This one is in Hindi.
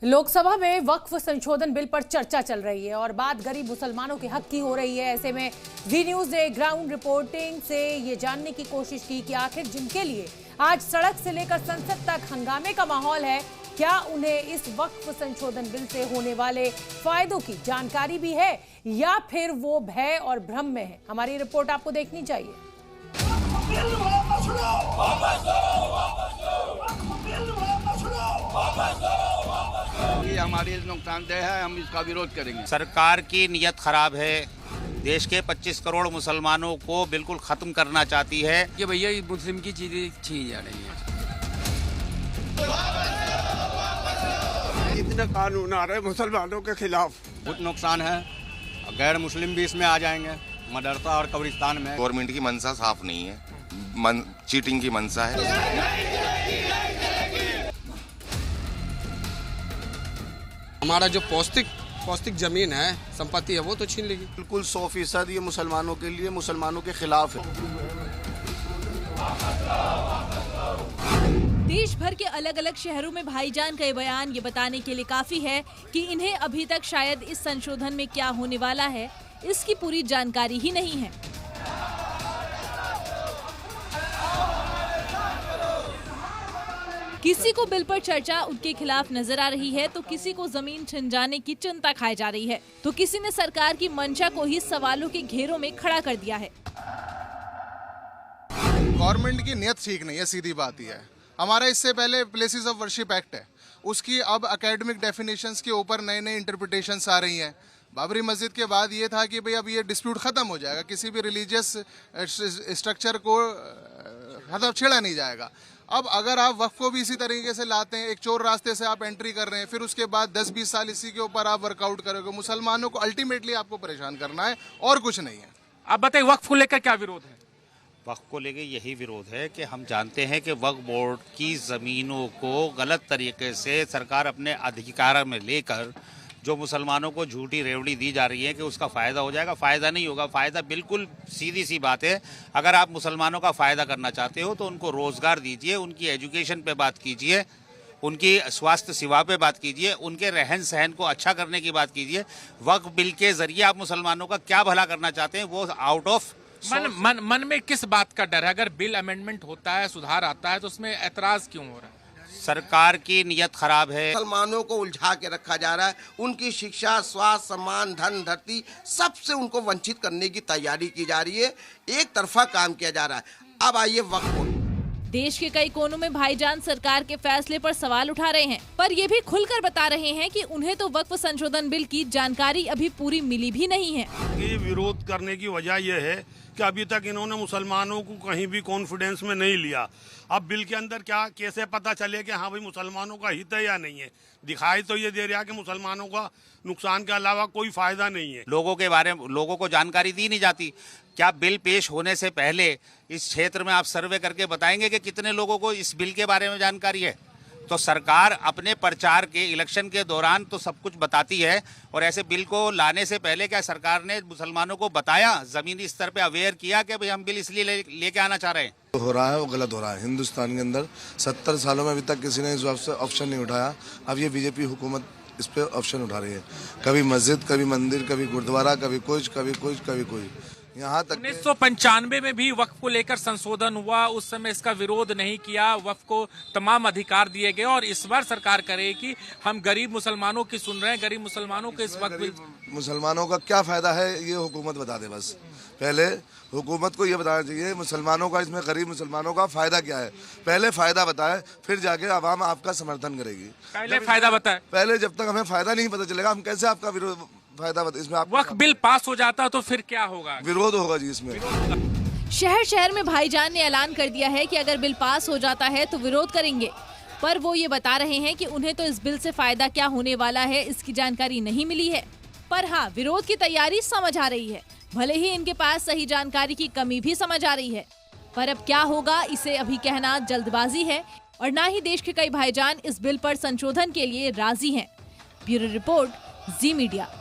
लोकसभा में वक्फ संशोधन बिल पर चर्चा चल रही है और बात गरीब मुसलमानों के हक की हो रही है। ऐसे में जी न्यूज ने ग्राउंड रिपोर्टिंग से ये जानने की कोशिश की कि आखिर जिनके लिए आज सड़क से लेकर संसद तक हंगामे का माहौल है, क्या उन्हें इस वक्फ संशोधन बिल से होने वाले फायदों की जानकारी भी है या फिर वो भय और भ्रम में है। हमारी रिपोर्ट आपको देखनी चाहिए। ये हमारे लिए नुकसानदेह है, हम इसका विरोध करेंगे। सरकार की नीयत खराब है, देश के 25 करोड़ मुसलमानों को बिल्कुल खत्म करना चाहती है। ये भैया मुस्लिम की चीजें छीन जा रही है। इतने कानून आ रहे मुसलमानों के खिलाफ, बहुत नुकसान है। गैर मुस्लिम भी इसमें आ जाएंगे। मदरसा और कब्रिस्तान में गवर्नमेंट की मंशा साफ नहीं है, चीटिंग की मंशा है। हमारा जो पौष्टिक जमीन है, संपत्ति है, वो तो छीन लेगी। बिल्कुल 100% ये मुसलमानों के लिए, मुसलमानों के खिलाफ है। देश भर के अलग अलग शहरों में भाईजान का ये बयान ये बताने के लिए काफी है कि इन्हें अभी तक शायद इस संशोधन में क्या होने वाला है इसकी पूरी जानकारी ही नहीं है। किसी को बिल पर चर्चा उनके खिलाफ नजर आ रही है तो किसी को जमीन छिन जाने की चिंता खाई जा रही है, तो किसी ने सरकार की मंशा को ही सवालों के घेरों में खड़ा कर दिया है। गवर्नमेंट की नीयत ठीक नहीं है, सीधी बात ही है। हमारा इससे पहले प्लेसेस ऑफ वर्शिप एक्ट है, उसकी अब एकेडमिक डेफिनेशंस के ऊपर नए नए इंटरप्रिटेशंस आ रही हैं। बाबरी मस्जिद के बाद ये था कि भाई अब ये डिस्प्यूट खत्म हो जाएगा, किसी भी रिलीजियस स्ट्रक्चर को खत्म छेड़ा नहीं जाएगा। अब अगर आप वक्फ को भी इसी तरीके से लाते हैं, एक चोर रास्ते से आप एंट्री कर रहे हैं, फिर उसके बाद 10-20 साल इसी के ऊपर आप वर्कआउट करोगे, मुसलमानों को अल्टीमेटली आपको परेशान करना है और कुछ नहीं है। आप बताइए, वक्फ को लेकर क्या विरोध है? वक्फ को लेकर यही विरोध है कि हम जानते हैं कि वक्फ बोर्ड की ज़मीनों को गलत तरीके से सरकार अपने अधिकार में लेकर जो मुसलमानों को झूठी रेवड़ी दी जा रही है कि उसका फ़ायदा हो जाएगा। फ़ायदा नहीं होगा। फ़ायदा बिल्कुल सीधी सी बात है, अगर आप मुसलमानों का फ़ायदा करना चाहते हो तो उनको रोज़गार दीजिए, उनकी एजुकेशन पे बात कीजिए, उनकी स्वास्थ्य सेवा पे बात कीजिए, उनके रहन सहन को अच्छा करने की बात कीजिए। वक्फ बिल के ज़रिए आप मुसलमानों का क्या भला करना चाहते हैं वो आउट ऑफ मन में किस बात का डर है? अगर बिल अमेंडमेंट होता है, सुधार आता है, तो उसमें ऐतराज़ क्यों हो रहा है? सरकार की नीयत खराब है। मुसलमानों को उलझा के रखा जा रहा है, उनकी शिक्षा, स्वास्थ्य, सम्मान, धन, धरती सबसे उनको वंचित करने की तैयारी की जा रही है। एक तरफा काम किया जा रहा है। अब आइए वक्फ। देश के कई कोनों में भाईजान सरकार के फैसले पर सवाल उठा रहे हैं, पर ये भी खुलकर बता रहे हैं कि उन्हें तो वक्फ संशोधन बिल की जानकारी अभी पूरी मिली भी नहीं है। ये विरोध करने की वजह यह है कि अभी तक इन्होंने मुसलमानों को कहीं भी कॉन्फिडेंस में नहीं लिया। अब बिल के अंदर क्या कैसे पता चले कि हाँ भाई मुसलमानों का हित है या नहीं है? दिखाई तो ये दे रहा है कि मुसलमानों का नुकसान के अलावा कोई फायदा नहीं है। लोगों के बारे में लोगों को जानकारी दी नहीं जाती। क्या बिल पेश होने से पहले इस क्षेत्र में आप सर्वे करके बताएंगे कि कितने लोगों को इस बिल के बारे में जानकारी है? तो सरकार अपने प्रचार के इलेक्शन के दौरान तो सब कुछ बताती है, और ऐसे बिल को लाने से पहले क्या सरकार ने मुसलमानों को बताया, जमीनी स्तर पे अवेयर किया कि भाई हम बिल इसलिए लेके आना चाह रहे हैं? तो हो रहा है वो गलत हो रहा है। हिंदुस्तान के अंदर 70 सालों में अभी तक किसी ने इस ऑप्शन नहीं उठाया। अब ये बीजेपी हुकूमत इस पे ऑप्शन उठा रही है। कभी मस्जिद, कभी मंदिर, कभी गुरुद्वारा, कभी कुछ, कभी कुछ, कभी कोई। यहाँ तक 1995 में भी वक्फ को लेकर संशोधन हुआ, उस समय इसका विरोध नहीं किया, वक्फ को तमाम अधिकार दिए गए, और इस बार सरकार करे कि हम गरीब मुसलमानों की सुन रहे हैं, गरीब मुसलमानों के इस वक्त मुसलमानों का क्या फायदा है ये हुकूमत बता दे। बस पहले हुकूमत को ये बताना चाहिए मुसलमानों का, इसमें गरीब मुसलमानों का फायदा क्या है। पहले फायदा बताए, फिर जाके आवाम आपका समर्थन करेगी। पहले फायदा बताए। पहले जब तक हमें फायदा नहीं पता चलेगा हम कैसे आपका विरोध फायदा बता। इसमें आप वक्फ बिल पास हो जाता तो फिर क्या होगा? विरोध होगा जी इसमें। शहर शहर में भाईजान ने ऐलान कर दिया है कि अगर बिल पास हो जाता है तो विरोध करेंगे, पर वो ये बता रहे हैं कि उन्हें तो इस बिल से फायदा क्या होने वाला है इसकी जानकारी नहीं मिली है। पर हाँ, विरोध की तैयारी समझ आ रही है, भले ही इनके पास सही जानकारी की कमी भी समझ आ रही है। पर अब क्या होगा इसे अभी कहना जल्दबाजी है, और न ही देश के कई भाईजान इस बिल पर संशोधन के लिए राजी हैं। ब्यूरो रिपोर्ट, जी मीडिया।